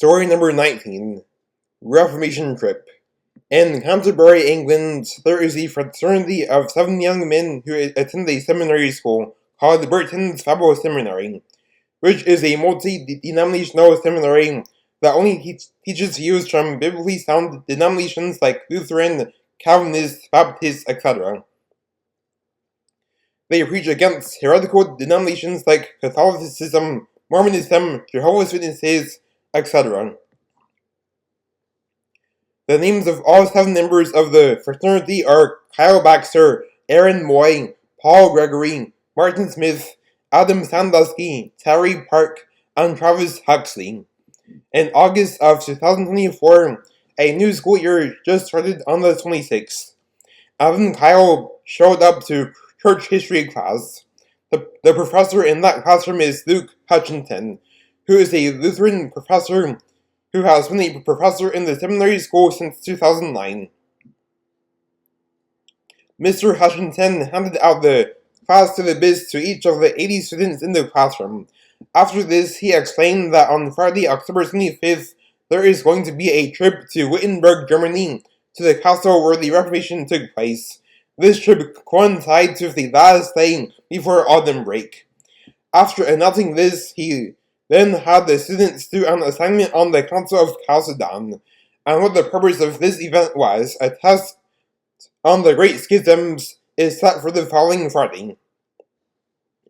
Story number 19. Reformation Trip. In Canterbury, England, there is a fraternity of 7 young men who attend a seminary school called Burton's Fabulous Seminary, which is a multi-denominational seminary that only teaches views from biblically sound denominations like Lutheran, Calvinist, Baptist, etc. They preach against heretical denominations like Catholicism, Mormonism, Jehovah's Witnesses, etc. The names of all 7 members of the fraternity are Kyle Baxter, Aaron Moy, Paul Gregory, Martin Smith, Adam Sandusky, Terry Park, and Travis Huxley. In August of 2024, a new school year just started on the 26th. Adam Kyle showed up to church history class. The professor in that classroom is Luke Hutchinson, who is a Lutheran professor who has been a professor in the seminary school since 2009. Mr. Hutchinson handed out the class syllabus to each of the 80 students in the classroom. After this, he explained that on Friday, October 25th, there is going to be a trip to Wittenberg, Germany, to the castle where the Reformation took place. This trip coincides with the last day before autumn break. After announcing this, he then had the students do an assignment on the Council of Chalcedon, and what the purpose of this event was. A test on the Great Schisms is set for the following Friday.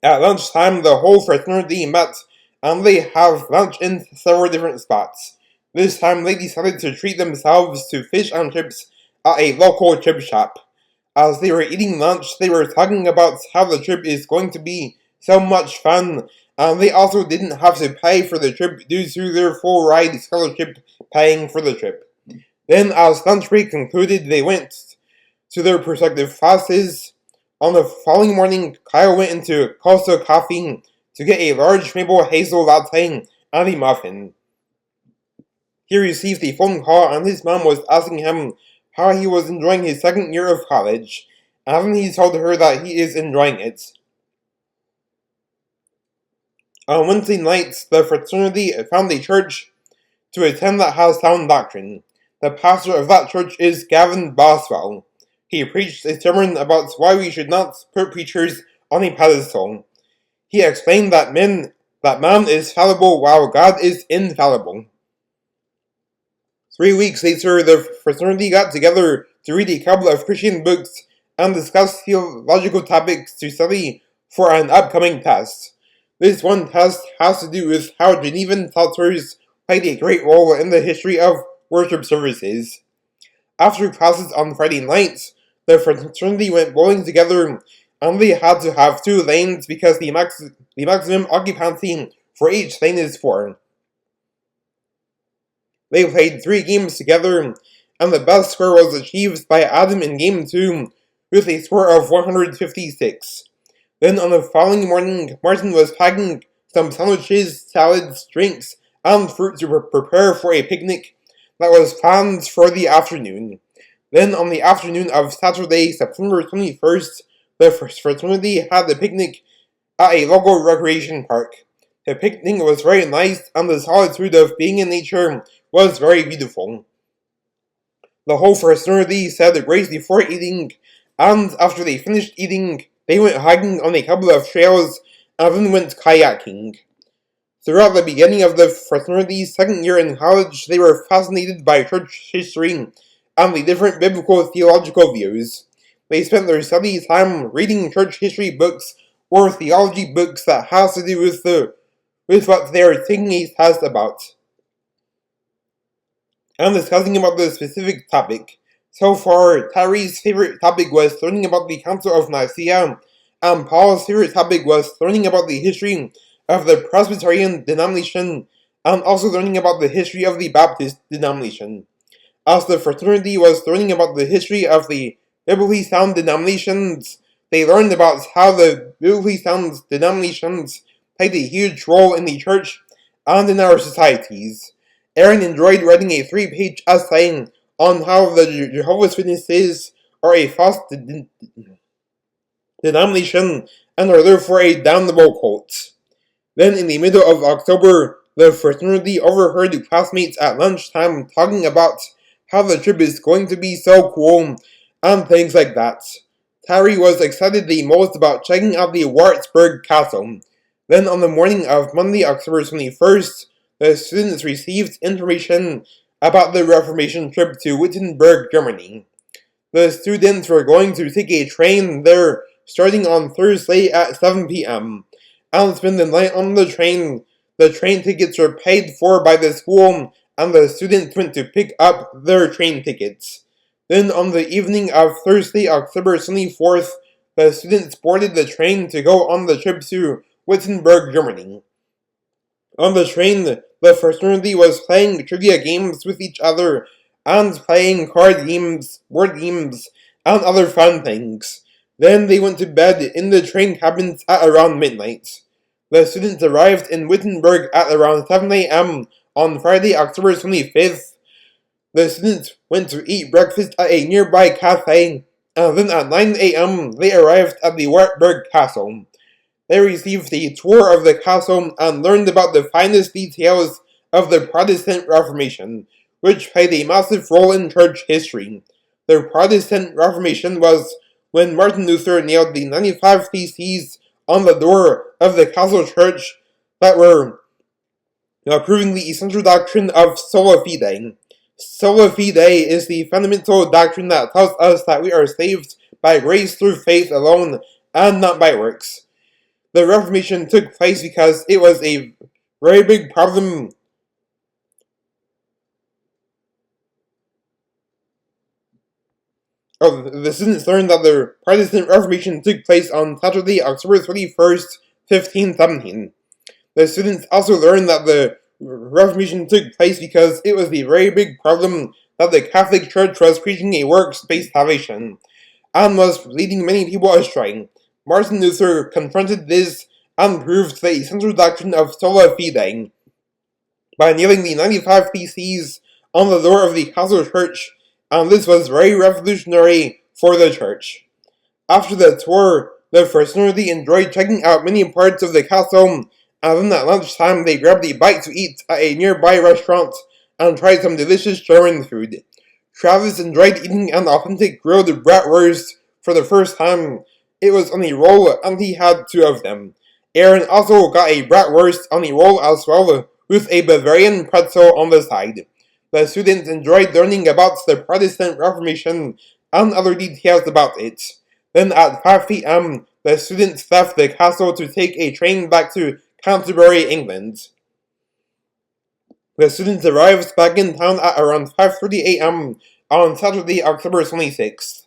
At lunchtime, the whole fraternity met, and they have lunch in several different spots. This time, they decided to treat themselves to fish and chips at a local chip shop. As they were eating lunch, they were talking about how the trip is going to be so much fun, and they also didn't have to pay for the trip due to their full ride scholarship paying for the trip. Then, as lunch break concluded, they went to their respective classes. On the following morning, Kyle went into Costa Coffee to get a large maple hazel latte and a muffin. He received a phone call, and his mom was asking him how he was enjoying his second year of college, and then he told her that he is enjoying it. On Wednesday nights, the fraternity found a church to attend that has sound doctrine. The pastor of that church is Gavin Boswell. He preached a sermon about why we should not put preachers on a pedestal. He explained that man is fallible while God is infallible. 3 weeks later, the fraternity got together to read a couple of Christian books and discuss theological topics to study for an upcoming test. This one test has to do with how Genevan psalters played a great role in the history of worship services. After classes on Friday nights, the fraternity went bowling together, and they had to have 2 lanes because the maximum occupancy for each lane is 4. They played 3 games together, and the best score was achieved by Adam in Game 2 with a score of 156. Then on the following morning, Martin was packing some sandwiches, salads, drinks, and fruit to prepare for a picnic that was planned for the afternoon. Then on the afternoon of Saturday, September 21st, the fraternity had the picnic at a local recreation park. The picnic was very nice, and the solitude of being in nature was very beautiful. The whole fraternity said the grace before eating, and after they finished eating, they went hiking on a couple of trails and then went kayaking. Throughout the beginning of the fraternity's second year in college, they were fascinated by church history and the different biblical theological views. They spent their study time reading church history books or theology books that has to do with what they are taking a test about, and discussing about the specific topic. So far, Terry's favorite topic was learning about the Council of Nicaea, and Paul's favorite topic was learning about the history of the Presbyterian denomination, and also learning about the history of the Baptist denomination. As the fraternity was learning about the history of the biblically sound denominations, they learned about how the biblically sound denominations played a huge role in the church and in our societies. Aaron enjoyed writing a 3-page essay on how the Jehovah's Witnesses are a false denomination and are therefore a damnable cult. Then in the middle of October, The fraternity overheard classmates at lunchtime talking about how the trip is going to be so cool, and things like that. Terry was excited the most about checking out the Wartburg Castle. Then on the morning of Monday, October 21st, the students received information about the Reformation trip to Wittenberg, Germany. The students were going to take a train there starting on Thursday at 7 p.m. and spend the night on the train. The train tickets were paid for by the school, and the students went to pick up their train tickets. Then on the evening of Thursday, October 24th, the students boarded the train to go on the trip to Wittenberg, Germany. On the train, the fraternity was playing trivia games with each other and playing card games, board games, and other fun things. Then they went to bed in the train cabins at around midnight. The students arrived in Wittenberg at around 7 a.m. on Friday, October 25th. The students went to eat breakfast at a nearby cafe, and then at 9 a.m. they arrived at the Wartburg Castle. They received a tour of the castle and learned about the finest details of the Protestant Reformation, which played a massive role in church history. The Protestant Reformation was when Martin Luther nailed the 95 Theses on the door of the castle church that were proving the essential doctrine of sola fide. Sola fide is the fundamental doctrine that tells us that we are saved by grace through faith alone and not by works. The Reformation took place because it was a very big problem. The students learned that the Protestant Reformation took place on Saturday, October 31st, 1517. The students also learned that the Reformation took place because it was a very big problem that the Catholic Church was preaching a works-based salvation, and was leading many people astray. Martin Luther confronted this and proved the essential doctrine of sola fide by nailing the 95 Theses on the door of the castle church, and this was very revolutionary for the church. After the tour, the fraternity enjoyed checking out many parts of the castle, and then at lunchtime they grabbed a bite to eat at a nearby restaurant and tried some delicious German food. Travis enjoyed eating an authentic grilled bratwurst for the first time. It was on a roll, and he had 2 of them. Aaron also got a bratwurst on a roll as well, with a Bavarian pretzel on the side. The students enjoyed learning about the Protestant Reformation and other details about it. Then at 5 p.m., the students left the castle to take a train back to Canterbury, England. The students arrived back in town at around 5:30 a.m. on Saturday, October 26th.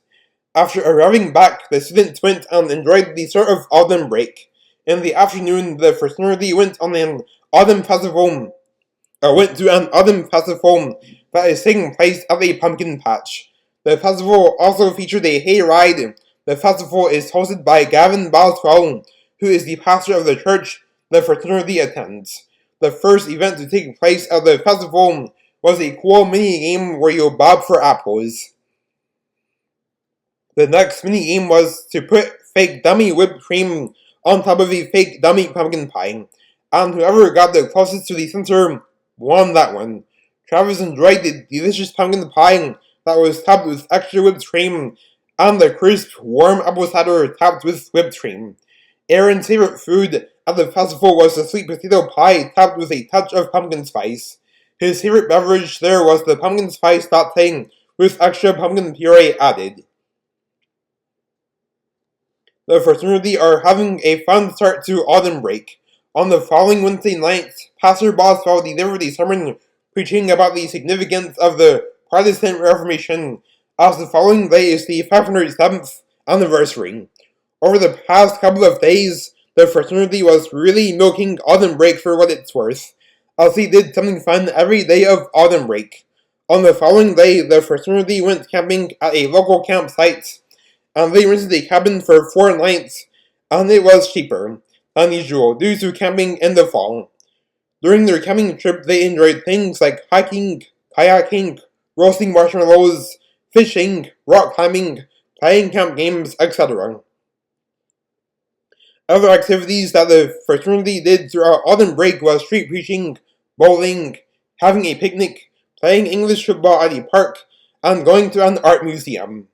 After arriving back, the students went and enjoyed the start of autumn break. In the afternoon, the fraternity went to an autumn festival that is taking place at a pumpkin patch. The festival also featured a hayride. The festival is hosted by Gavin Boswell, who is the pastor of the church the fraternity attends. The first event to take place at the festival was a cool mini-game where you bob for apples. The next mini-game was to put fake dummy whipped cream on top of a fake dummy pumpkin pie, and whoever got the closest to the center won that one. Travis enjoyed the delicious pumpkin pie that was topped with extra whipped cream, and the crisp, warm apple cider topped with whipped cream. Aaron's favorite food at the festival was the sweet potato pie topped with a touch of pumpkin spice. His favorite beverage there was the pumpkin spice latte with extra pumpkin puree added. The fraternity are having a fun start to autumn break. On the following Wednesday night, Pastor Boswell delivered a sermon preaching about the significance of the Protestant Reformation, as the following day is the 507th anniversary. Over the past couple of days, the fraternity was really milking autumn break for what it's worth, as they did something fun every day of autumn break. On the following day, the fraternity went camping at a local campsite, and they rented a cabin for 4 nights, and it was cheaper than usual due to camping in the fall. During their camping trip, they enjoyed things like hiking, kayaking, roasting marshmallows, fishing, rock climbing, playing camp games, etc. Other activities that the fraternity did throughout autumn break was street preaching, bowling, having a picnic, playing English football at a park, and going to an art museum.